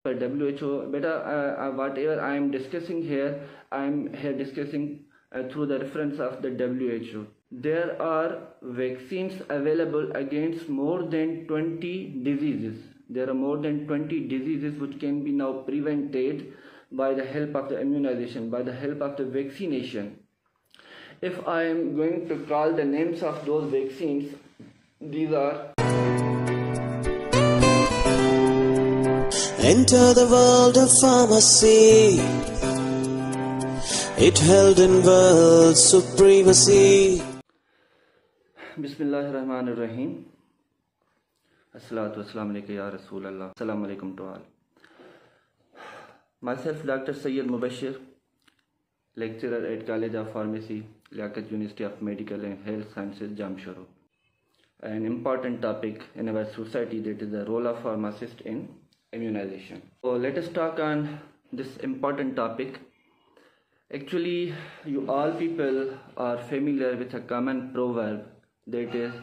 per WHO. Beta, whatever I am discussing here, I am here discussing through the reference of the WHO. There are vaccines available against more than 20 diseases. There are more than 20 diseases which can be now prevented by the help of the immunization, by the help of the vaccination. If I am going to call the names of those vaccines, these are: Enter the world of pharmacy. It held in world supremacy. Bismillahirrahmanirrahim. Assalatu wassalamu alayka ya Rasulallah. Assalamu alaikum to all. Myself, Dr. Sayyid Mubashir, lecturer at College of Pharmacy, Liaquat University of Medical and Health Sciences, Jamshoro. An important topic in our society, that is the role of pharmacist in immunization. So let us talk on this important topic. Actually, you all people are familiar with a common proverb, that is,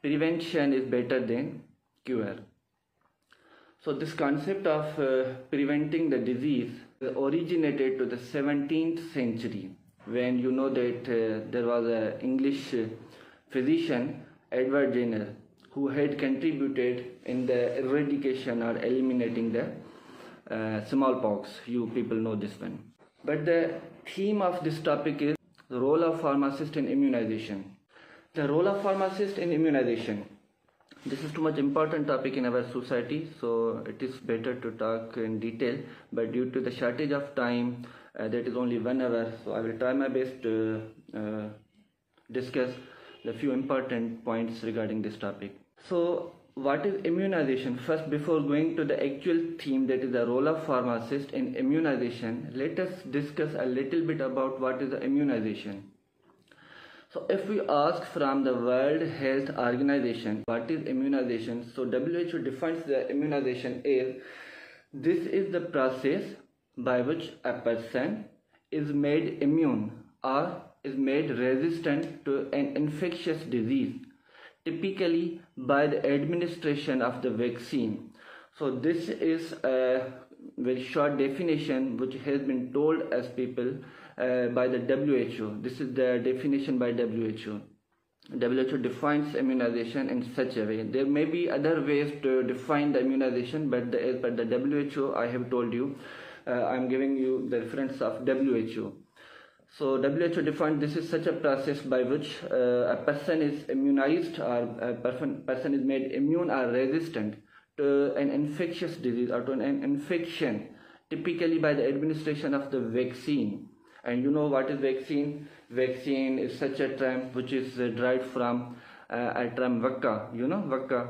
prevention is better than cure. So this concept of preventing the disease originated to the 17th century, when you know that there was an English physician, Edward Jenner, who had contributed in the eradication or eliminating the smallpox. You people know this one. But the theme of this topic is the role of pharmacist in immunization. The role of pharmacist in immunization. This is too much important topic in our society, so it is better to talk in detail. But due to the shortage of time, that is only 1 hour, so I will try my best to discuss the few important points regarding this topic. So what is immunization? First, before going to the actual theme, that is the role of pharmacist in immunization, let us discuss a little bit about what is the immunization. So if we ask from the World Health Organization, what is immunization? So WHO defines the immunization as: this is the process by which a person is made immune or is made resistant to an infectious disease, typically by the administration of the vaccine. So this is a very short definition which has been told as people by the WHO. This is the definition by WHO. WHO defines immunization in such a way. There may be other ways to define the immunization, but as per the WHO, I have told you, I am giving you the reference of WHO. So WHO defines this is such a process by which a person is immunized or a person is made immune or resistant to an infectious disease or to an infection, typically by the administration of the vaccine. And you know what is vaccine? Vaccine is such a term which is derived from a term vaka. You know vaka?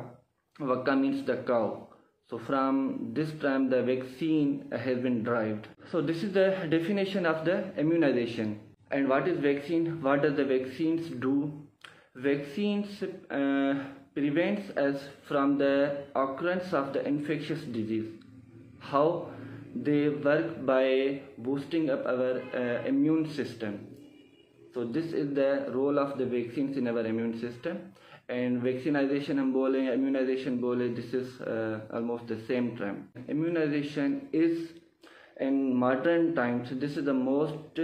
Vaka means the cow. So from this term the vaccine has been derived. So this is the definition of the immunization. And what is vaccine? What does the vaccines do? Vaccines prevents us from the occurrence of the infectious disease. How? They work by boosting up our immune system. So this is the role of the vaccines in our immune system. And vaccination हम बोले, immunization बोले, this is almost the same term. Immunization is in modern times, this is the most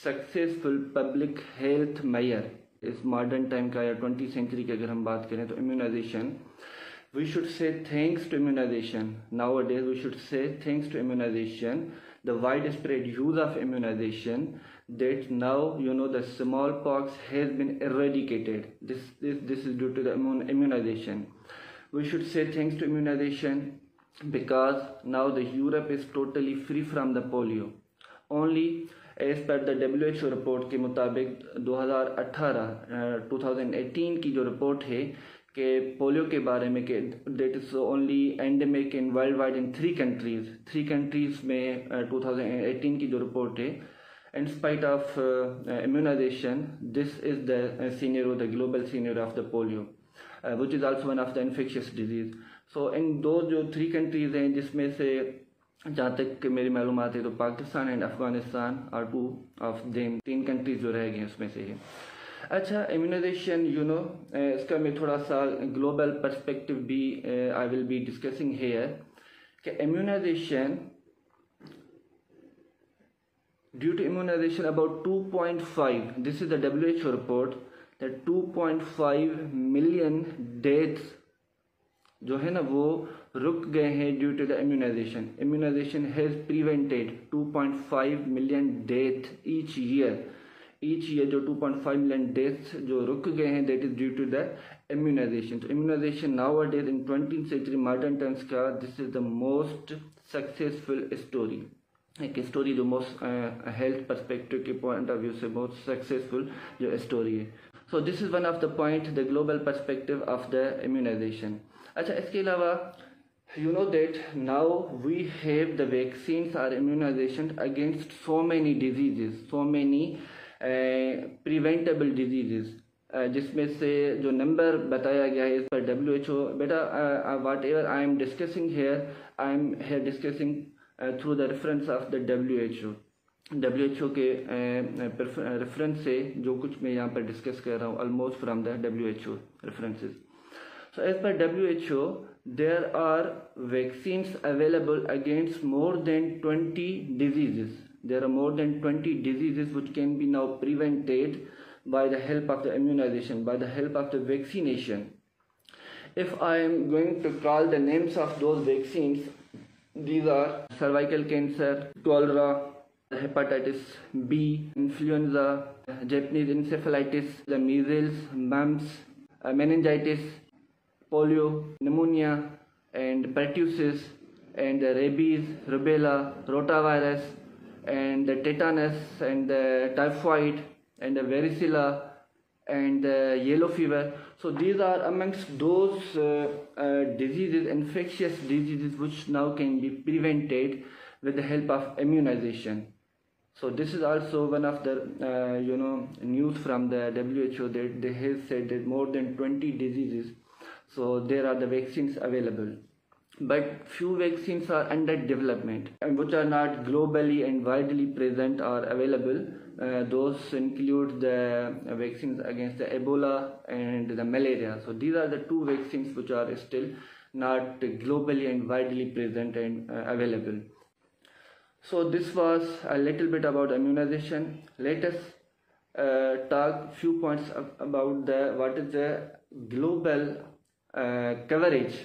successful public health measure. इस modern time का या 20th century की अगर हम बात करें तो immunization, we should say thanks to immunization. Nowadays we should say thanks to immunization, the widespread use of immunization, that now you know the smallpox has been eradicated. This is due to the immunization. We should say thanks to immunization because now the Europe is totally free from the polio. Only as per the WHO report के मुताबिक 2018 की जो report है कि polio के बारे में कि that is only endemic in worldwide in 3 countries में 2018 की जो रिपोर्ट है. In spite of immunization, this is the scenario, the global scenario of the polio, which is also one of the infectious disease. So in those जो 3 countries हैं जिसमें से जहाँ तक मेरी मालूमात है तो Pakistan and Afghanistan are 2 of them, 3 countries जो रह गए उसमें से है. अच्छा, इम्यूनाइजेशन यू नो इसका मैं थोड़ा सा ग्लोबल पर्सपेक्टिव भी I will be discussing here कि immunization, due to immunization about 2.5, this is the WHO report, that 2.5 million deaths जो है ना वो रुक गए हैं due to the immunisation has prevented 2.5 million death each year जो 2.5 मिलियन डेथ्स जो रुक गए हैं that is due to the immunisation. तो immunisation nowadays in 20th century modern times का this is the most successful story, एक story जो most health perspective के पॉइंट ऑफ व्यू से बहुत सक्सेसफुल जो स्टोरी है. So this is one of the point the global perspective of the immunization. अच्छा, इसके अलावा you know that now we have the vaccines or immunization against so many diseases, so many preventable diseases, जिसमें से जो number बताया गया है इस पर WHO बेटा whatever I am discussing here, I am here discussing through the reference of the WHO के रेफरेंस से जो कुछ मैं यहाँ पर डिस्कस कर रहा हूँ almost from the WHO references. So as per WHO, there are vaccines available against more than 20 diseases. There are more than 20 diseases which can be now prevented by the help of the immunization, by the help of the vaccination. If I am going to call the names of those vaccines, these are cervical cancer, cholera, hepatitis B, influenza, Japanese encephalitis, the measles, mumps, meningitis, polio, pneumonia, and pertussis, and the rabies, rubella, rotavirus, and the tetanus, and the typhoid, and the varicella, and the yellow fever. So these are amongst those diseases, infectious diseases, which now can be prevented with the help of immunization. So this is also one of the news from the WHO that they have said that more than 20 diseases. So there are the vaccines available, but few vaccines are under development and which are not globally and widely present or available. Those include the vaccines against the Ebola and the malaria. So these are the two vaccines which are still not globally and widely present and available. So this was a little bit about immunization. Let us talk few points about what is the global coverage,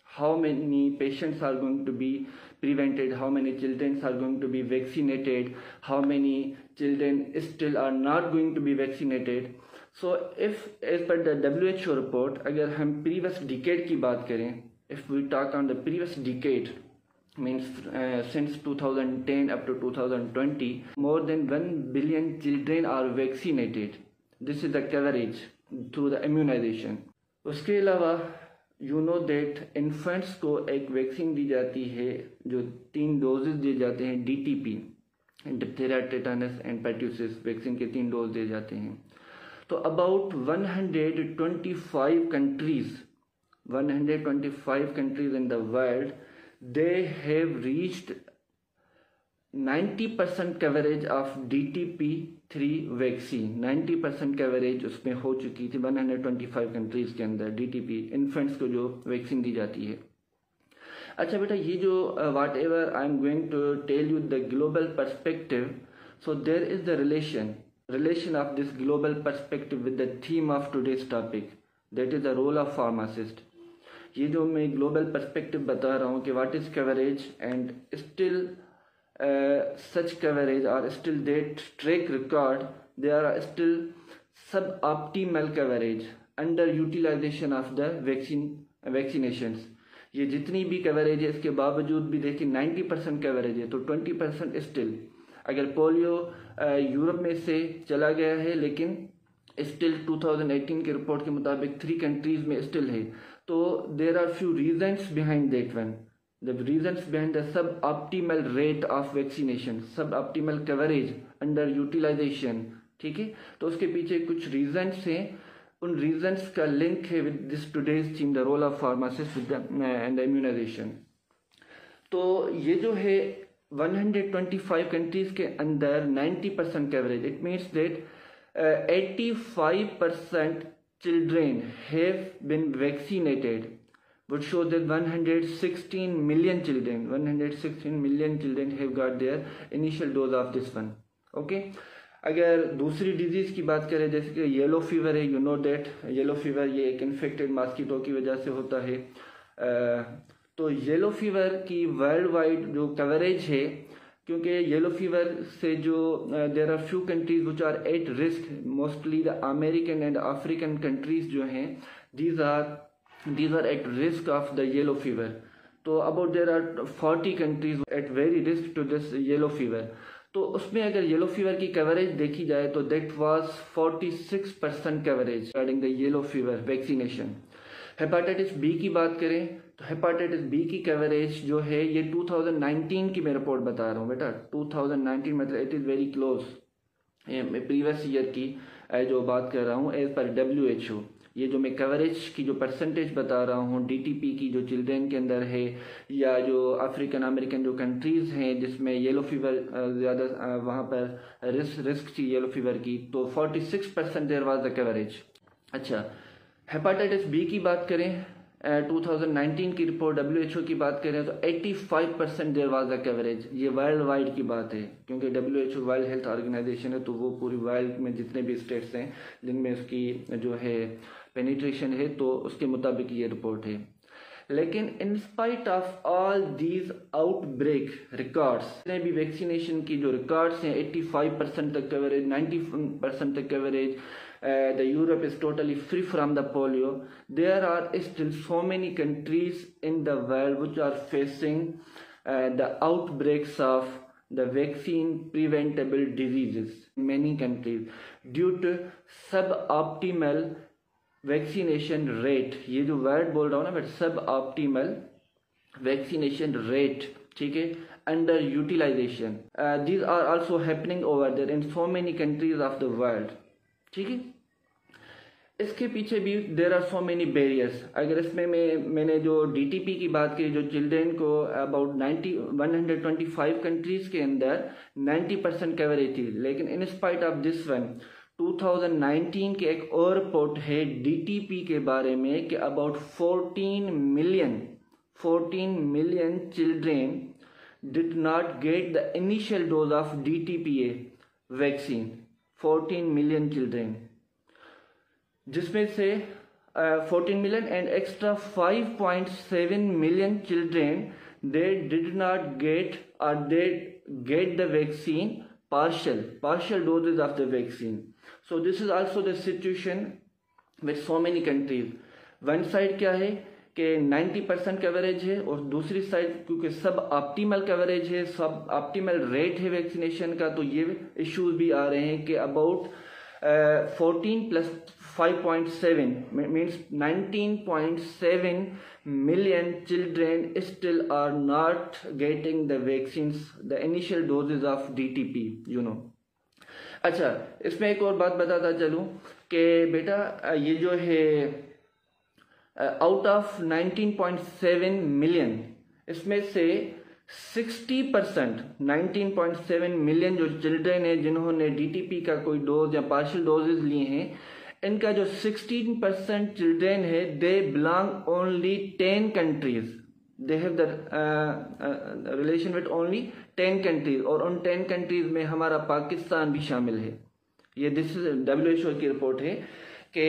how many patients are going to be prevented, how many children are going to be vaccinated, how many children still are not going to be vaccinated. So if as per the WHO report, अगर हम previous decade की बात करें, if we talk on the previous decade, means since 2010 up to 2020, more than 1 billion children are vaccinated. This is the coverage through the immunization. उसके अलावा you know that infants को एक vaccine दी जाती है जो 3 डोजेज दिए जाते हैं, DTP, diphtheria, tetanus and pertussis vaccine के 3 डोज दिए जाते हैं. तो about 125 countries in the world they have reached 90% coverage of DTP3 vaccine. 90% coverage उसमें हो चुकी थी 125 कंट्रीज के अंदर DTP इन्फेंट्स को जो वैक्सीन दी जाती है. अच्छा बेटा, ये जो whatever I am going to tell you the global perspective, so there is the relation of this global perspective with the theme of today's topic, that is the role of pharmacist. ये जो मैं global perspective बता रहा हूँ कि what is coverage and still such coverage or still that track record, there are still suboptimal coverage, under utilization of the vaccinations. ये जितनी भी कवरेज है इसके बावजूद भी देखिए 90% कवरेज है, तो 20% स्टिल. अगर पोलियो यूरोप में से चला गया है लेकिन स्टिल 2018 के रिपोर्ट के मुताबिक 3 कंट्रीज में स्टिल है, तो there are few reasons behind that one. The reasons behind the suboptimal rate of vaccination, suboptimal coverage, under utilization, ठीक है. तो उसके पीछे कुछ reasons हैं, उन reasons का link है with this today's theme, the role of pharmacists and the immunization. तो ये जो है 125 countries के अंदर 90% coverage, it means that 85% children have been vaccinated. would show that 116 million children have got their initial dose of this one. Okay. अगर दूसरी disease की बात करें जैसे कि येलो फीवर है, you know that yellow fever ये एक इन्फेक्टेड मॉस्किटो की वजह से होता है। तो येलो फीवर की वर्ल्ड वाइड जो कवरेज है, क्योंकि येलो फीवर से जो there are few countries which are at risk, mostly the American and African countries जो हैं these are at risk of the yellow fever. तो about there are 40 countries at very risk to this yellow fever. तो उसमें अगर yellow fever की coverage देखी जाए तो that was 46% coverage regarding the yellow fever vaccination. Hepatitis B की बात करें तो हेपाटाइटिस बी की कवरेज जो है ये 2019 की मैं रिपोर्ट बता रहा हूँ बेटा, 2019 मतलब it is very close previous year की जो बात कर रहा हूँ एज पर WHO। ये जो मैं कवरेज की जो परसेंटेज बता रहा हूँ DTP की जो चिल्ड्रेन के अंदर है या जो अफ्रीकन अमेरिकन जो कंट्रीज़ हैं जिसमें येलो फीवर ज़्यादा वहाँ पर रिस्क थी येलो फीवर की, तो 46% देयर वाज द कवरेज। अच्छा, हेपाटाइटिस बी की बात करें 2019 की रिपोर्ट WHO की बात करें तो 85% देयर वाज द कवरेज। ये वर्ल्ड वाइड की बात है क्योंकि WHO वर्ल्ड हेल्थ ऑर्गेनाइजेशन है, तो वो पूरी वर्ल्ड में जितने भी स्टेट्स हैं जिनमें उसकी जो है पेनिट्रेशन है तो उसके मुताबिक ये रिपोर्ट है। लेकिन in spite of all these outbreak records, जितने भी वैक्सीनेशन की जो रिकॉर्ड्स हैं 85% तक कवरेज, 90% तक coverage, the Europe is totally free from the polio. There are still so many countries in the world which are facing the outbreaks of the vaccine preventable diseases. Many countries due to suboptimal vaccination rate, ये जो word बोल रहा हूँ ना but suboptimal vaccination rate, ठीक है, under utilization. These are also happening over there in so many countries of the world. ठीक है, इसके पीछे भी there are so many barriers. अगर इसमें मैंने जो DTP की बात की, जो चिल्ड्रेन को अबाउट 125 कंट्रीज के अंदर 90% कवरेज थी, लेकिन in spite of this one 2019 के एक और रिपोर्ट है DTP के बारे में कि about 14 million children did not get the initial dose of DTPA vaccine. 14 million children, जिसमें से 14 million and extra 5.7 million children they did not get और they get the vaccine partial doses of the vaccine. So this is also the situation with so many countries. One side क्या है कि 90% coverage है और दूसरी side क्योंकि सब optimal coverage है, सब ऑप्टिमल रेट है वैक्सीनेशन का, तो ये इश्यूज भी आ रहे हैं कि about 14 plus 5.7 means 19.7 million children still are not getting the vaccines, the initial doses of DTP, you know. अच्छा, इसमें एक और बात बताता चलूँ कि बेटा ये जो है आउट ऑफ 19.7 मिलियन, इसमें से 60% 19.7 मिलियन जो चिल्ड्रेन है जिन्होंने DTP का कोई डोज या पार्शियल डोजेज लिए हैं, इनका जो 16% चिल्ड्रेन है they belong only 10 countries, they have the relation with only 10 countries, और उन 10 कंट्रीज में हमारा पाकिस्तान भी शामिल है। ये दिस WHO की रिपोर्ट है कि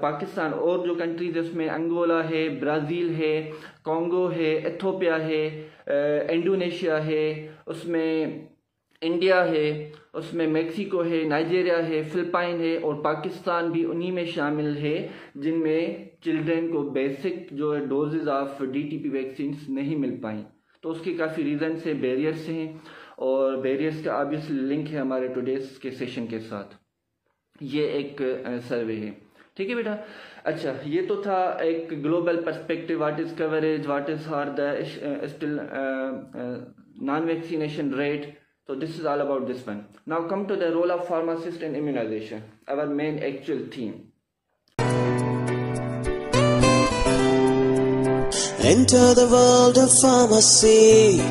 पाकिस्तान और जो कंट्रीज उसमें अंगोला है, ब्राज़ील है, कॉन्गो है, इथोपिया है, इंडोनेशिया है, उसमें इंडिया है, उसमें मेक्सिको है, नाइजीरिया है, फिलिपाइन है और पाकिस्तान भी उन्हीं में शामिल है जिनमें चिल्ड्रेन को बेसिक जो डोजेज ऑफ DTP वैक्सीन नहीं मिल पाई। तो उसके काफ़ी रीजंस है, बैरियर्स हैं, और बैरियर्स का ऑब्वियसली लिंक है हमारे टुडेज के सेशन के साथ। ये एक सर्वे है, ठीक है बेटा। अच्छा, ये तो था एक global perspective, what is coverage, what is are the still non vaccination rate. So this is all about this one. Now come to the role of pharmacist in immunization, our main actual theme. Enter the world of pharmacy.